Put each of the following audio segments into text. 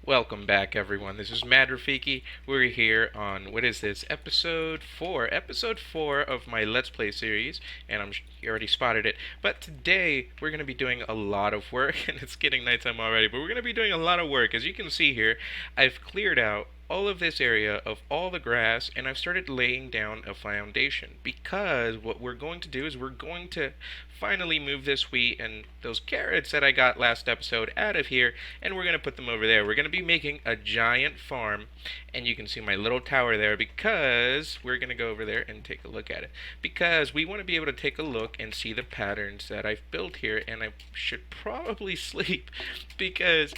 Welcome back, everyone. This is Mad Rafiki. We're here on, what is this, episode 4? Episode 4 of my Let's Play series, and you already spotted it. But today, we're going to be doing a lot of work, and it's getting nighttime already, but we're going to be doing a lot of work. As you can see here, I've cleared out all of this area of all the grass, and I've started laying down a foundation, because what we're going to do is we're going to finally move this wheat and those carrots that I got last episode out of here, and we're going to put them over there. We're going to be making a giant farm, and you can see my little tower there because we're going to go over there and take a look at it, because we want to be able to take a look and see the patterns that I've built here. And I should probably sleep because,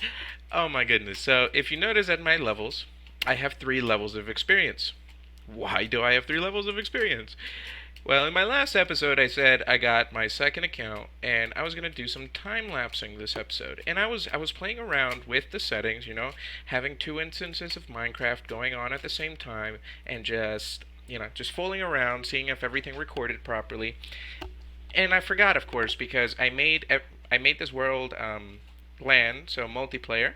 oh my goodness. So if you notice at my levels, I have 3 levels of experience. Why do I have 3 levels of experience? Well, in my last episode, I said I got my second account, and I was gonna do some time lapsing this episode. And I was playing around with the settings, having 2 instances of Minecraft going on at the same time, and just fooling around, seeing if everything recorded properly. And I forgot, of course, because I made this world LAN, so multiplayer,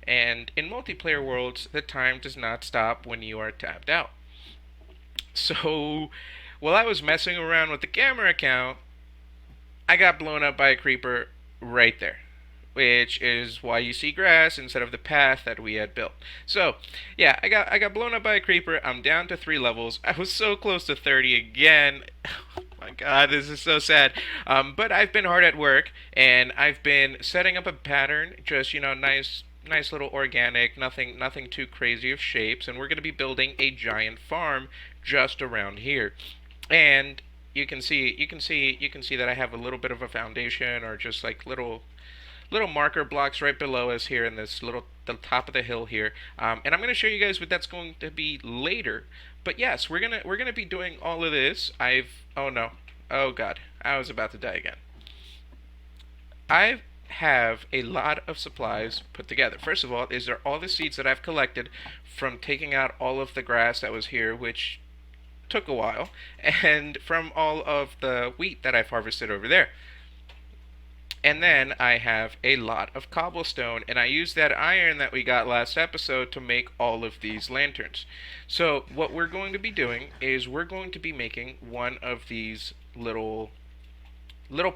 and in multiplayer worlds, the time does not stop when you are tapped out. So, while I was messing around with the camera account, I got blown up by a creeper right there, which is why you see grass instead of the path that we had built. So, yeah, I got blown up by a creeper. I'm down to 3 levels. I was so close to 30 again. Oh my God, this is so sad. But I've been hard at work, and I've been setting up a pattern, just nice little organic, nothing too crazy of shapes, and we're going to be building a giant farm just around here. And you can see that I have a little bit of a foundation, or just like little marker blocks right below us here in the top of the hill here. And I'm going to show you guys what that's going to be later. But yes, we're gonna be doing all of this. Oh no, oh God, I was about to die again. I have a lot of supplies put together. First of all, these are all the seeds that I've collected from taking out all of the grass that was here, which took a while, and from all of the wheat that I've harvested over there. And then I have a lot of cobblestone, and I used that iron that we got last episode to make all of these lanterns. So what we're going to be doing is we're going to be making one of these little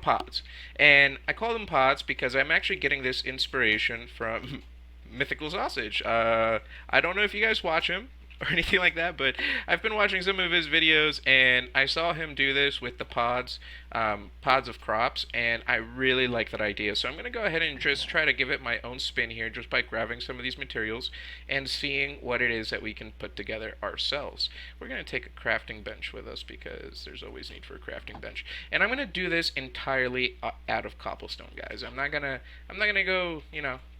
pods. And I call them pods because I'm actually getting this inspiration from Mythical Sausage. I don't know if you guys watch him or anything like that, but I've been watching some of his videos, and I saw him do this with the pods of crops, and I really like that idea. So I'm going to go ahead and just try to give it my own spin here, just by grabbing some of these materials and seeing what it is that we can put together ourselves. We're going to take a crafting bench with us because there's always need for a crafting bench, and I'm going to do this entirely out of cobblestone, guys. I'm not gonna go,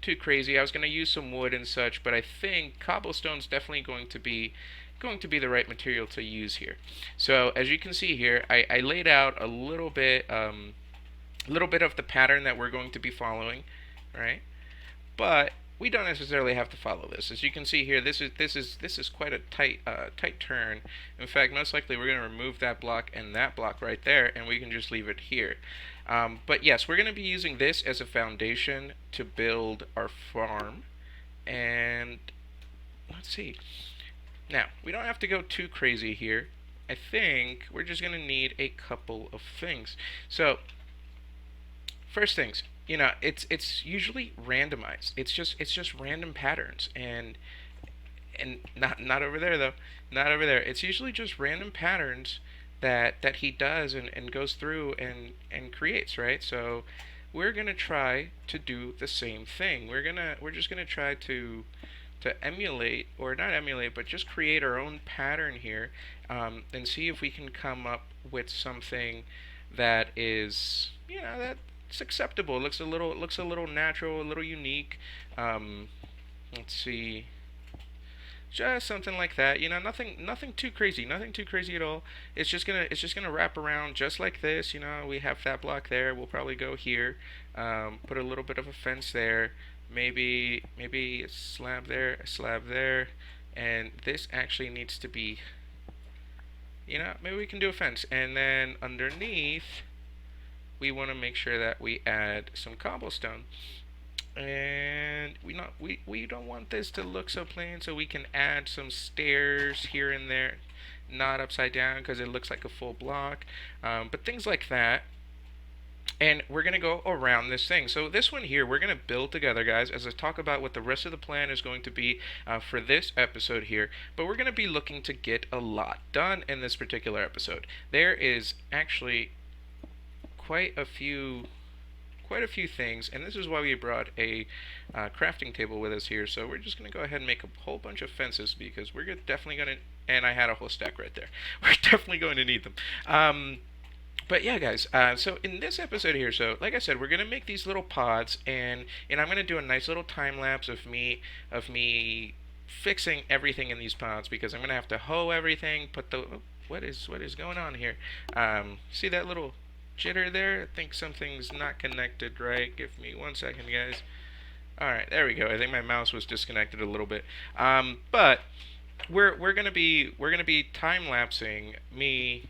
too crazy. I was going to use some wood and such, but I think cobblestone's definitely going to be the right material to use here. So as you can see here, I laid out a little bit of the pattern that we're going to be following, right? But we don't necessarily have to follow this. As you can see here, this is quite a tight turn. In fact, most likely we're going to remove that block and that block right there, and we can just leave it here. But yes, we're going to be using this as a foundation to build our farm. And let's see. Now, we don't have to go too crazy here. I think we're just going to need a couple of things. So, first things, it's usually randomized. It's just random patterns, and not over there though. Not over there. It's usually just random patterns that he does and goes through and creates, right? So we're gonna try to do the same thing. We're just gonna try to emulate, or not emulate, but just create our own pattern here, and see if we can come up with something that is, that's acceptable. It looks a little natural, a little unique. Let's see. Just something like that, nothing too crazy, nothing too crazy at all. It's just gonna wrap around just like this. We have that block there. We'll probably go here, put a little bit of a fence there, maybe a slab there, and this actually needs to be, maybe we can do a fence, and then underneath, we want to make sure that we add some cobblestone. And we don't want this to look so plain, so we can add some stairs here and there, not upside down because it looks like a full block, but things like that. And we're going to go around this thing. So this one here, we're going to build together, guys, as I talk about what the rest of the plan is going to be for this episode here. But we're going to be looking to get a lot done in this particular episode. There is actually quite a few things, and this is why we brought a crafting table with us here. So we're just going to go ahead and make a whole bunch of fences because we're definitely going to, and I had a whole stack right there. We're definitely going to need them. But yeah, guys, so in this episode here, so like I said, we're going to make these little pods, and I'm going to do a nice little time lapse of me fixing everything in these pods because I'm going to have to hoe everything, put the, oh, what is going on here? See that little jitter there? I think something's not connected right. Give me 1 second, guys. Alright, there we go. I think my mouse was disconnected a little bit. But we're gonna be time lapsing me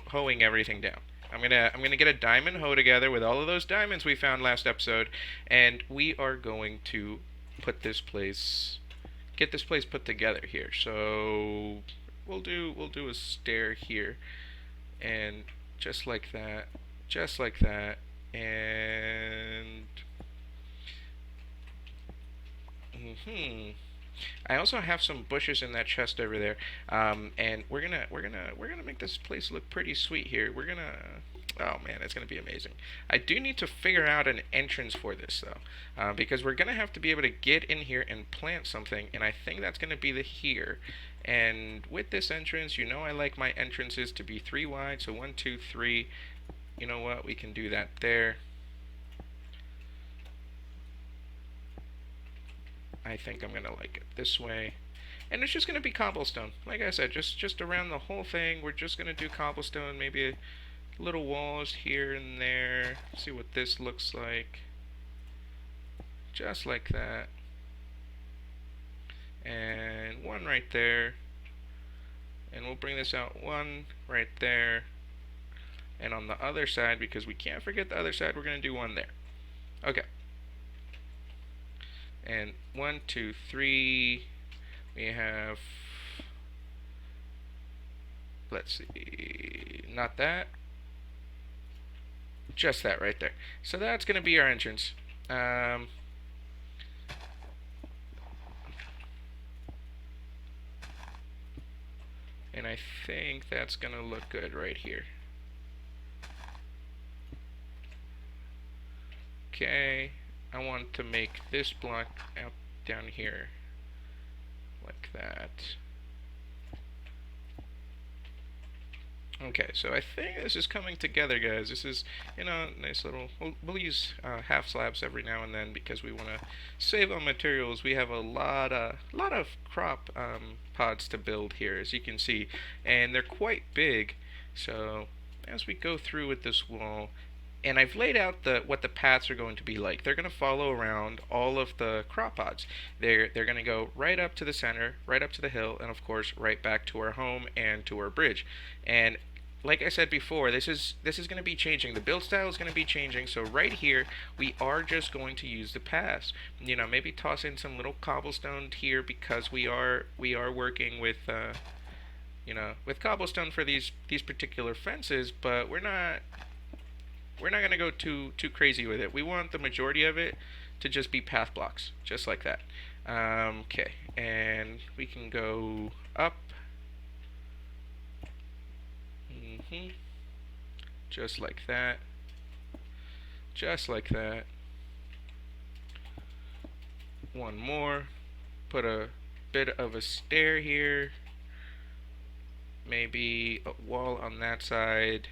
hoeing everything down. I'm gonna get a diamond hoe together with all of those diamonds we found last episode, and we are going to put this place get this place put together here. So we'll do a stair here, and just like that, and I also have some bushes in that chest over there, and we're gonna make this place look pretty sweet here. Oh man, it's gonna be amazing. I do need to figure out an entrance for this though, because we're gonna have to be able to get in here and plant something, and I think that's gonna be the here. And with this entrance, you know I like my entrances to be 3 wide, so 1, 2, 3. You know what? We can do that there. I think I'm gonna like it this way. And it's just gonna be cobblestone. Like I said, just around the whole thing, we're just gonna do cobblestone, maybe little walls here and there. See what this looks like. Just like that. And 1 right there. And we'll bring this out 1 right there. And on the other side, because we can't forget the other side, we're gonna do 1 there. Okay. And 1, 2, 3. We have, let's see, not that, just that right there. So that's going to be our entrance. And I think that's going to look good right here. Okay, I want to make this block out down here like that. Okay, so I think this is coming together, guys. This is, nice little, we'll use half slabs every now and then because we want to save on materials. We have a lot of crop pods to build here, as you can see, and they're quite big. So as we go through with this wall, and I've laid out what the paths are going to be like. They're going to follow around all of the crop pods. They're going to go right up to the center, right up to the hill, and of course right back to our home and to our bridge. And like I said before, this is going to be changing. The build style is going to be changing. So right here, we are just going to use the paths. Maybe toss in some little cobblestone here because we are working with with cobblestone for these particular fences, but we're not going to go too crazy with it. We want the majority of it to just be path blocks, just like that. Okay, and we can go up. Just like that. Just like that. 1 more. Put a bit of a stair here. Maybe a wall on that side.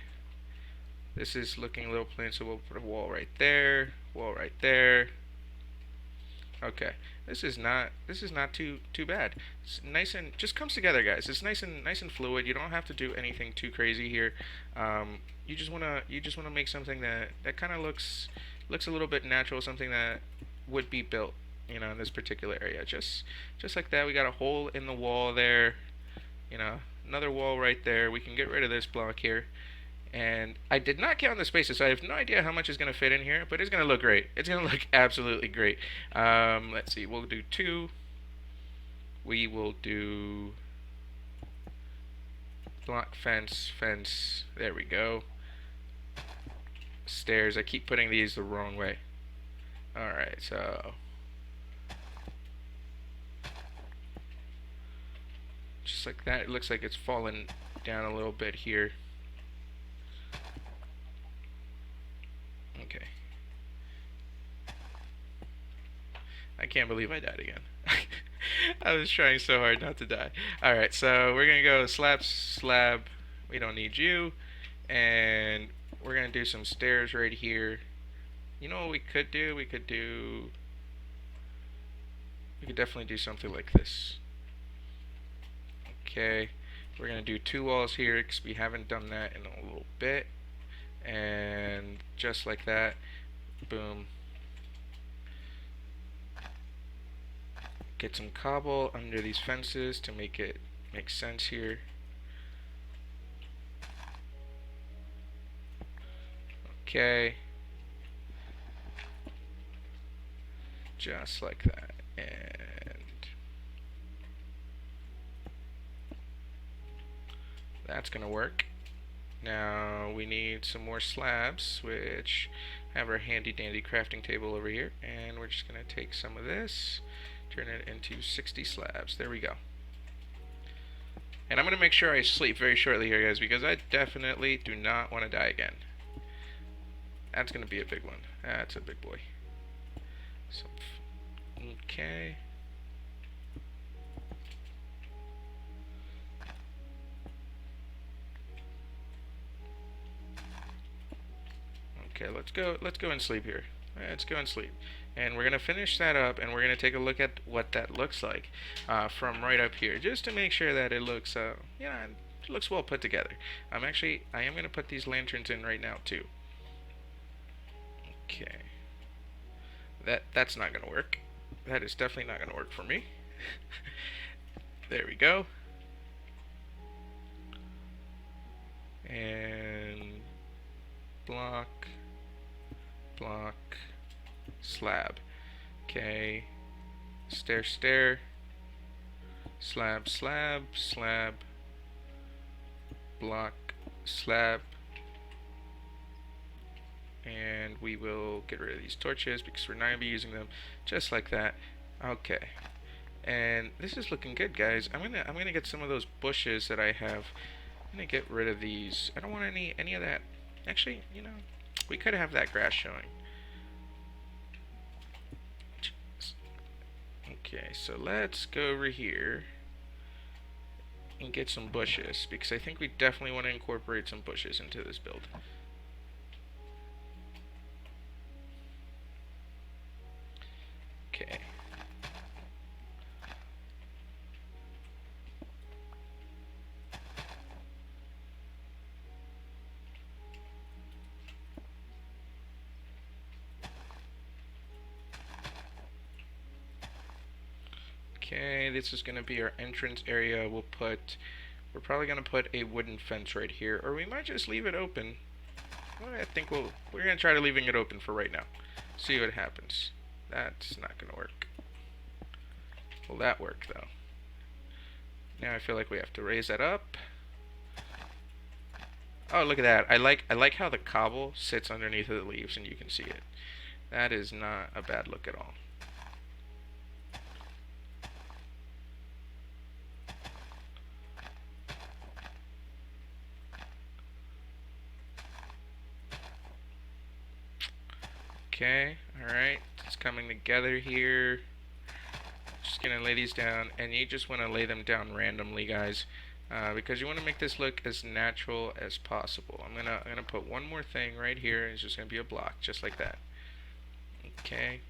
This is looking a little plain, so we'll put a wall right there, wall right there. Okay, this is not too bad. It's nice and just comes together, guys. It's nice and fluid. You don't have to do anything too crazy here. You just wanna make something that kind of looks a little bit natural, something that would be built, in this particular area. Just like that. We got a hole in the wall there. Another wall right there. We can get rid of this block here. And I did not count the spaces, so I have no idea how much is going to fit in here, but it's going to look great. It's going to look absolutely great. Let's see, we'll do 2. We will do block, fence, fence. There we go. Stairs. I keep putting these the wrong way. Alright, so just like that. It looks like it's fallen down a little bit here. Okay. I can't believe I died again. I was trying so hard not to die. Alright, so we're gonna go slab, slab. We don't need you. And we're gonna do some stairs right here. You know what we could do? We could definitely do something like this. Okay, we're gonna do 2 walls here because we haven't done that in a little bit. And just like that, boom. Get some cobble under these fences to make it make sense here. Okay. Just like that. And that's gonna work. Now we need some more slabs, which I have our handy dandy crafting table over here, and we're just gonna take some of this, turn it into 60 slabs. There we go. And I'm gonna make sure I sleep very shortly here, guys, because I definitely do not want to die again. That's gonna be a big one. That's a big boy. So, okay. Okay, let's go and sleep here. Let's go and sleep. And we're gonna finish that up, and we're gonna take a look at what that looks like from right up here, just to make sure that it looks, yeah, it looks well put together. I am gonna put these lanterns in right now too. Okay. That's not gonna work. That is definitely not gonna work for me. There we go. And block, block, slab. Okay. Stair, stair. Slab, slab, slab. Block, slab. And we will get rid of these torches because we're not going to be using them, just like that. Okay. And this is looking good, guys. I'm gonna get some of those bushes that I have. I'm gonna get rid of these. I don't want any of that. Actually, you know, we could have that grass showing. Okay, so let's go over here and get some bushes, because I think we definitely want to incorporate some bushes into this build. Okay. Okay, this is going to be our entrance area. We're probably going to put a wooden fence right here, or we might just leave it open. Well, I think we're going to try to leaving it open for right now. See what happens. That's not going to work. Will that work though? Now I feel like we have to raise that up. Oh, look at that. I like how the cobble sits underneath of the leaves and you can see it. That is not a bad look at all. Okay, alright, it's coming together here. Just gonna lay these down, and you just want to lay them down randomly, guys, because you want to make this look as natural as possible. I'm gonna put one more thing right here. It's just gonna be a block, just like that. Okay.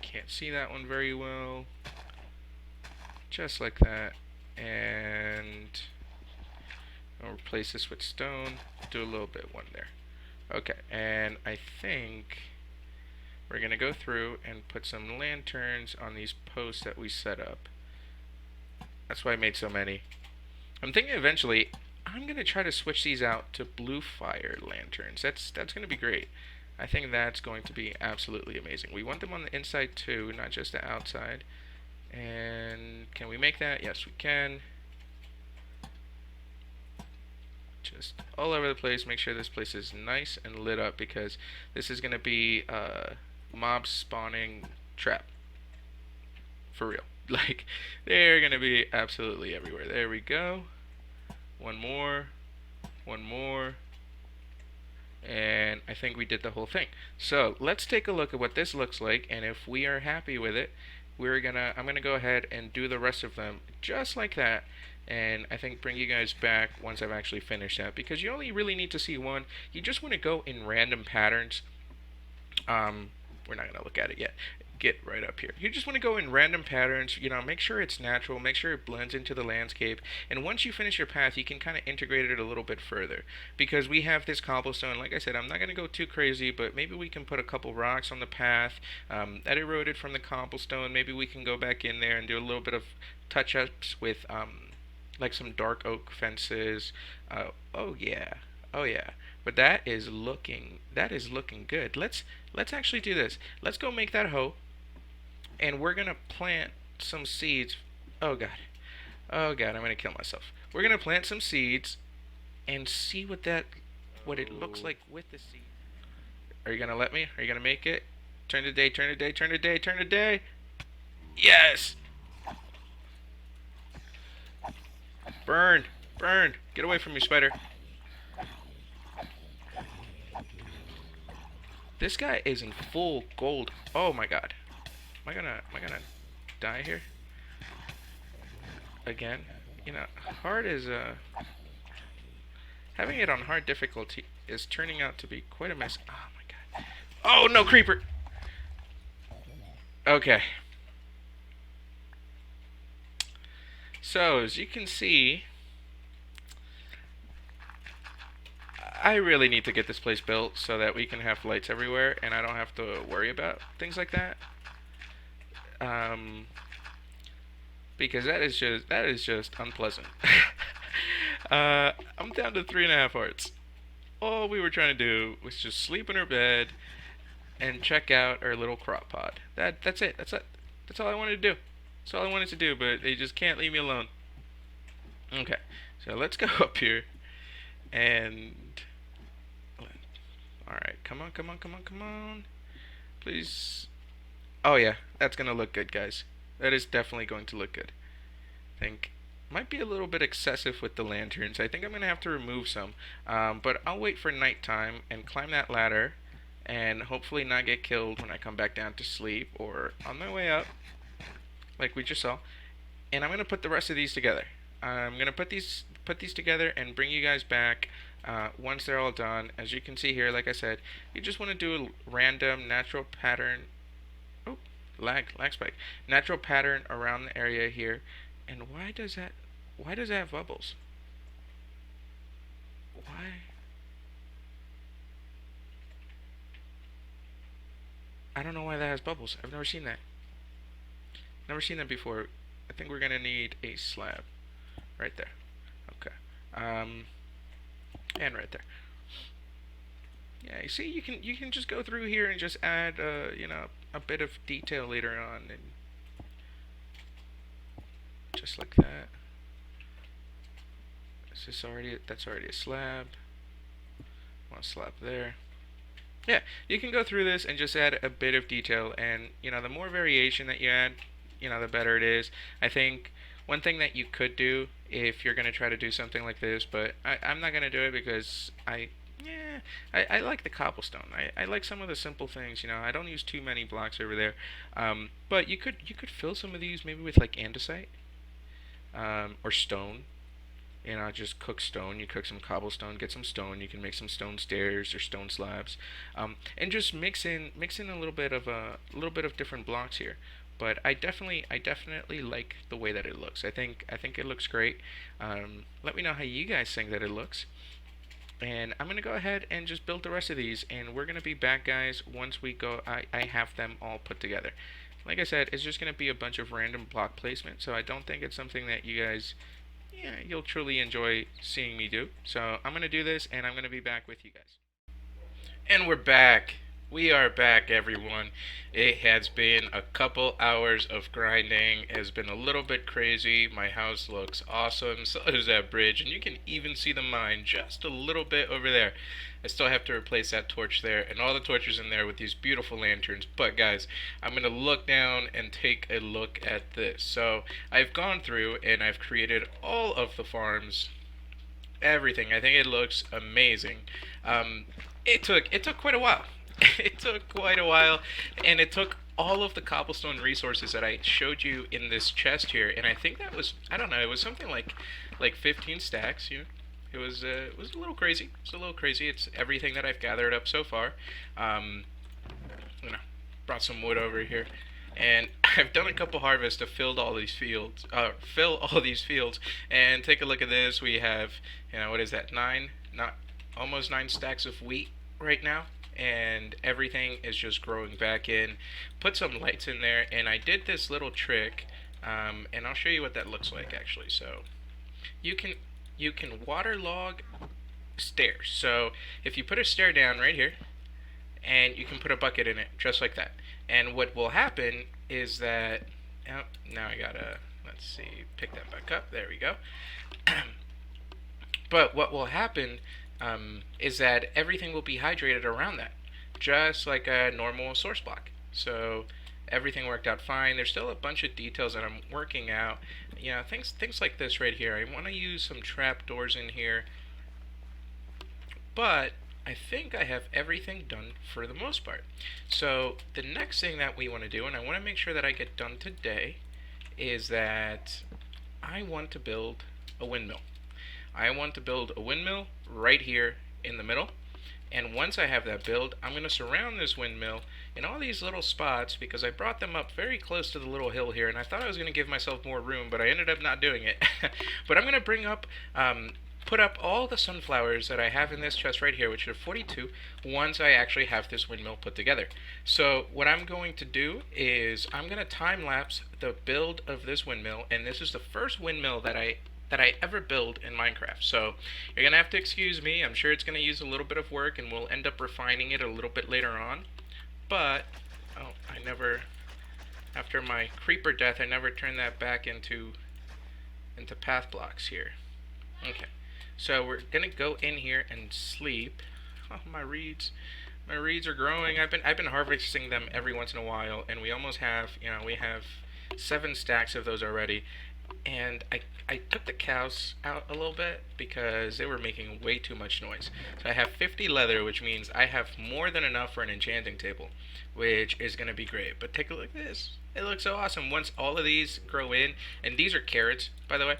Can't see that one very well. Just like that, and I'll replace this with stone, do a little bit one there. Okay, and I think we're going to go through and put some lanterns on these posts that we set up. That's why I made so many. I'm thinking eventually I'm gonna try to switch these out to blue fire lanterns. That's gonna be great. I think that's going to be absolutely amazing. We want them on the inside too, not just the outside. And can we make that? Yes, we can. Just all over the place. Make sure this place is nice and lit up because this is gonna be a mob spawning trap. For real. Like, they're gonna be absolutely everywhere. There we go. One more. One more. And I think we did the whole thing. So let's take a look at what this looks like, and if we are happy with it, I'm gonna go ahead and do the rest of them just like that, and I think bring you guys back once I've actually finished that, because you only really need to see one. You just want to go in random patterns. We're not gonna look at it yet. Get right up here. You just want to go in random patterns, make sure it's natural, make sure it blends into the landscape, and once you finish your path, you can kind of integrate it a little bit further. Because we have this cobblestone, like I said, I'm not going to go too crazy, but maybe we can put a couple rocks on the path that eroded from the cobblestone. Maybe we can go back in there and do a little bit of touch-ups with like some dark oak fences. Oh yeah, oh yeah. But that is looking good. Let's actually do this. Let's go make that hoe, and we're gonna plant some seeds. Oh god, oh god, I'm gonna kill myself. We're gonna plant some seeds and see what it looks like with the seed. Are you gonna let me? Are you gonna make it? Turn the day, turn the day, turn the day, turn the day. Yes. Burn, burn. Get away from me, spider. This guy is in full gold. Oh my god. Am I gonna die here? Again? Hard is having it on hard difficulty is turning out to be quite a mess. Oh my god. Oh no, creeper. Okay. So, as you can see, I really need to get this place built so that we can have lights everywhere and I don't have to worry about things like that. Because that is just unpleasant. I'm down to 3.5 hearts. All we were trying to do was just sleep in our bed and check out our little crop pod. That's it. That's it. That's all I wanted to do. That's all I wanted to do, but they just can't leave me alone. Okay, so let's go up here and alright, come on, come on, come on, come on. Please. Oh yeah, that's gonna look good, guys. That is definitely going to look good. I think might be a little bit excessive with the lanterns. I think I'm gonna have to remove some. But I'll wait for nighttime and climb that ladder and hopefully not get killed when I come back down to sleep or on my way up, like we just saw. And I'm gonna put the rest of these together. I'm gonna put these together and bring you guys back once they're all done. As you can see here, like I said, you just want to do a random natural pattern. Oh, lag spike. Natural pattern around the area here. And why does that have bubbles? Why? I don't know why that has bubbles. I've never seen that. Never seen that before. I think we're gonna need a slab right there. Okay. And right there. Yeah, you see, you can just go through here and just add a bit of detail later on, and just like that. That's already a slab. One slab there. Yeah, you can go through this and just add a bit of detail, and the more variation that you add, the better it is. I think one thing that you could do if you're gonna try to do something like this, but I'm not gonna do it because I like the cobblestone. I like some of the simple things. I don't use too many blocks over there. But you could fill some of these maybe with like andesite or stone. Just cook stone. You cook some cobblestone, get some stone. You can make some stone stairs or stone slabs, and just mix in a little bit of different blocks here. But I definitely like the way that it looks. I think it looks great. Let me know how you guys think that it looks. And I'm gonna go ahead and just build the rest of these, and we're gonna be back, guys, once we go. I have them all put together. like I said, it's just going to be a bunch of random block placement, so I don't think it's something that you guys, yeah, you'll truly enjoy seeing me do. So I'm going to do this, and I'm going to be back with you guys. And we're back. We are back, everyone. It has been a couple hours of grinding. It has been a little bit crazy. My house looks awesome. So does that bridge. And you can even see the mine just a little bit over there. I still have to replace that torch there and all the torches in there with these beautiful lanterns. But guys, I'm going to look down and take a look at this. So I've gone through and I've created all of the farms. Everything. I think it looks amazing. It took quite a while. It took quite a while, and it took all of the cobblestone resources that I showed you in this chest here, and I think that was, I don't know, it was something like 15 stacks. It was a little crazy. It's a little crazy. It's everything that I've gathered up so far. You know, brought some wood over here. And I've done a couple harvests to fill all these fields, and take a look at this. We have, what is that? Almost 9 stacks of wheat right now, and everything is just growing back in. Put some lights in there, and I did this little trick, and I'll show you what that looks like actually. So you can waterlog stairs. So if you put a stair down right here, and you can put a bucket in it just like that. And what will happen is that, oh, now I gotta, let's see, pick that back up. There we go. But what will happen is that everything will be hydrated around that, just like a normal source block. So everything worked out fine. There's still a bunch of details that I'm working out. Things like this right here. I want to use some trap doors in here, but I think I have everything done for the most part. So the next thing that we want to do, and I want to make sure that I get done today, is that I want to build a windmill. I want to build a windmill right here in the middle. And once I have that build, I'm going to surround this windmill in all these little spots, because I brought them up very close to the little hill here, and I thought I was going to give myself more room, but I ended up not doing it. But I'm going to put up all the sunflowers that I have in this chest right here, which are 42, once I actually have this windmill put together. So what I'm going to do is I'm going to time-lapse the build of this windmill, and this is the first windmill that I ever build in Minecraft. So you're going to have to excuse me. I'm sure it's going to use a little bit of work, and we'll end up refining it a little bit later on. But, after my creeper death, I never turned that back into path blocks here. Okay. So we're gonna go in here and sleep. Oh, my reeds are growing. I've been harvesting them every once in a while, and we almost have, we have 7 stacks of those already. And I took the cows out a little bit because they were making way too much noise. So I have 50 leather, which means I have more than enough for an enchanting table, which is gonna be great. But take a look at this. It looks so awesome. Once all of these grow in, and these are carrots, by the way.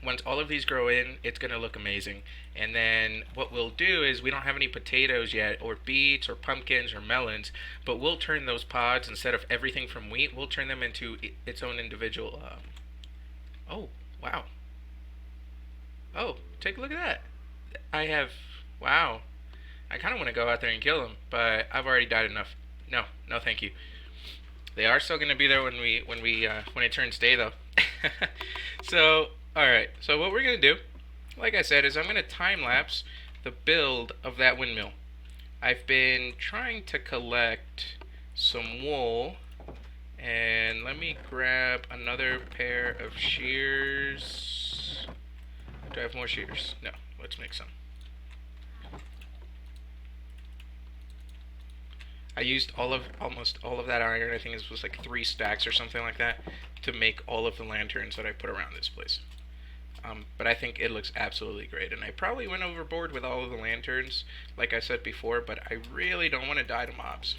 Once all of these grow in, it's going to look amazing. And then what we'll do is, we don't have any potatoes yet, or beets, or pumpkins, or melons, but we'll turn those pods, instead of everything from wheat, we'll turn them into its own individual, oh, wow. Oh, take a look at that. Wow. I kind of want to go out there and kill them, but I've already died enough. No, thank you. They are still going to be there when it turns day, though. So, alright, so what we're going to do, like I said, is I'm going to time-lapse the build of that windmill. I've been trying to collect some wool, and let me grab another pair of shears. Do I have more shears? No, let's make some. I used almost all of that iron. I think it was like 3 stacks or something like that, to make all of the lanterns that I put around this place. But I think it looks absolutely great, and I probably went overboard with all of the lanterns, like I said before, but I really don't want to die to mobs.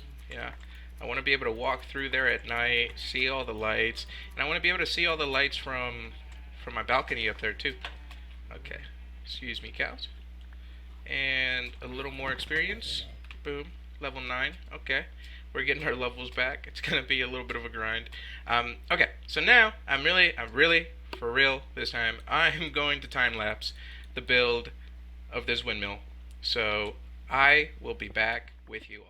I want to be able to walk through there at night, see all the lights, and I want to be able to see all the lights from my balcony up there too. Okay, excuse me, cows. And a little more experience. Boom. Level 9. Okay, we're getting our levels back. It's gonna be a little bit of a grind. Okay, so now I'm really for real this time. I'm going to time lapse the build of this windmill. So I will be back with you all.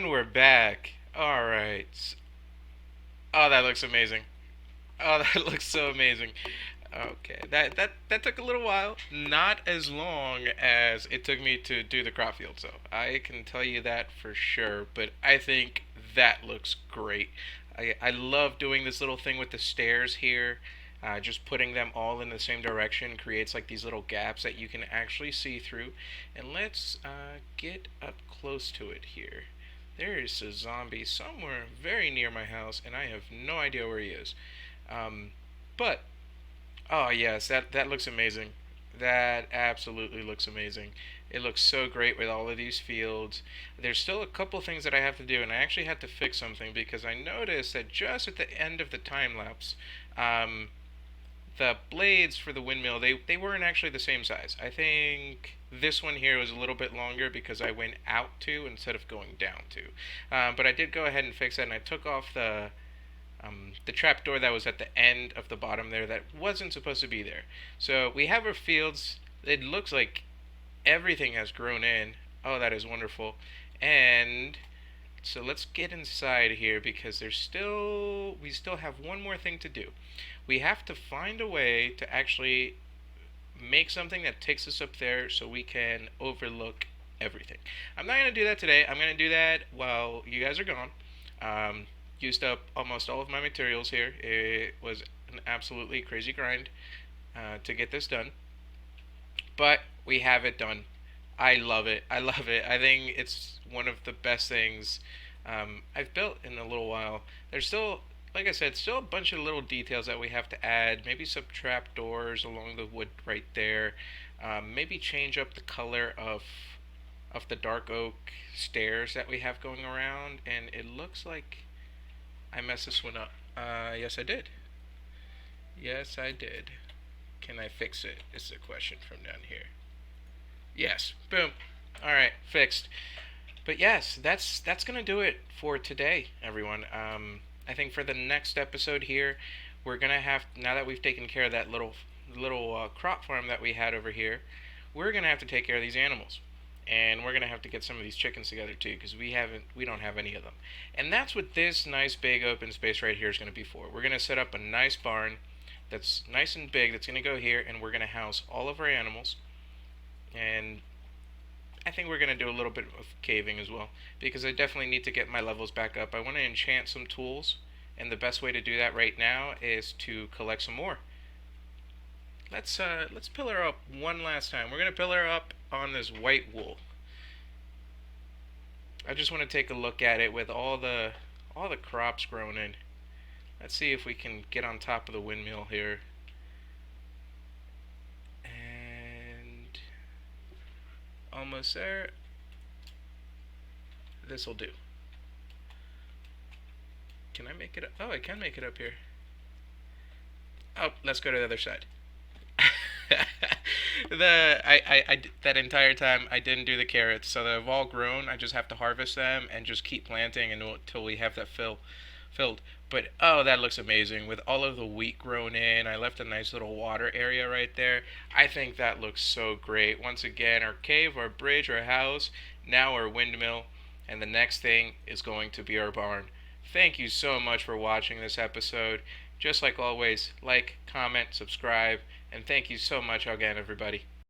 And we're back. All right. Oh, that looks amazing. Oh, that looks so amazing. Okay, that took a little while. Not as long as it took me to do the crop field, so I can tell you that for sure. But I think that looks great. I love doing this little thing with the stairs here. Just putting them all in the same direction creates like these little gaps that you can actually see through. And let's get up close to it here. There is a zombie somewhere very near my house, and I have no idea where he is. Um, but oh yes, that looks amazing. That absolutely looks amazing. It looks so great with all of these fields. There's still a couple things that I have to do, and I actually had to fix something because I noticed that just at the end of the time lapse, um, the blades for the windmill they weren't actually the same size. I think this one here was a little bit longer because I went out to instead of going down to. But I did go ahead and fix that, and I took off the trapdoor that was at the end of the bottom there that wasn't supposed to be there. So we have our fields. It looks like everything has grown in. Oh, that is wonderful. And so let's get inside here because we still have one more thing to do. We have to find a way to actually make something that takes us up there so we can overlook everything. I'm not going to do that today. I'm going to do that while you guys are gone. Used up almost all of my materials here. It was an absolutely crazy grind to get this done. But we have it done. I love it. I love it. I think it's one of the best things I've built in a little while. There's still, like I said, still a bunch of little details that we have to add. Maybe some trap doors along the wood right there. Maybe change up the color of the dark oak stairs that we have going around. And it looks like I messed this one up. Yes, I did. Yes, I did. Can I fix it? Is the question from down here. Yes. Boom. All right, fixed. But yes, that's gonna do it for today, everyone. I think for the next episode here, we're gonna have now that we've taken care of that little crop farm that we had over here, we're gonna have to take care of these animals. And we're gonna have to get some of these chickens together too, because we don't have any of them. And that's what this nice big open space right here is gonna be for. We're gonna set up a nice barn that's nice and big. That's gonna go here, and we're gonna house all of our animals. And I think we're gonna do a little bit of caving as well, because I definitely need to get my levels back up. I want to enchant some tools, and the best way to do that right now is to collect some more. Let's pillar up one last time. We're gonna pillar up on this white wool. I just want to take a look at it with all the crops grown in. Let's see if we can get on top of the windmill here. And almost there. This'll do. Can I make it up? Oh, I can make it up here. Oh, let's go to the other side. That entire time I didn't do the carrots, so they've all grown. I just have to harvest them and just keep planting until we have that filled. But oh, that looks amazing with all of the wheat grown in. I left a nice little water area right there. I think that looks so great. Once again, our cave, our bridge, our house, now our windmill, and the next thing is going to be our barn. Thank you so much for watching this episode. Just like always, like, comment, subscribe, and thank you so much again, everybody.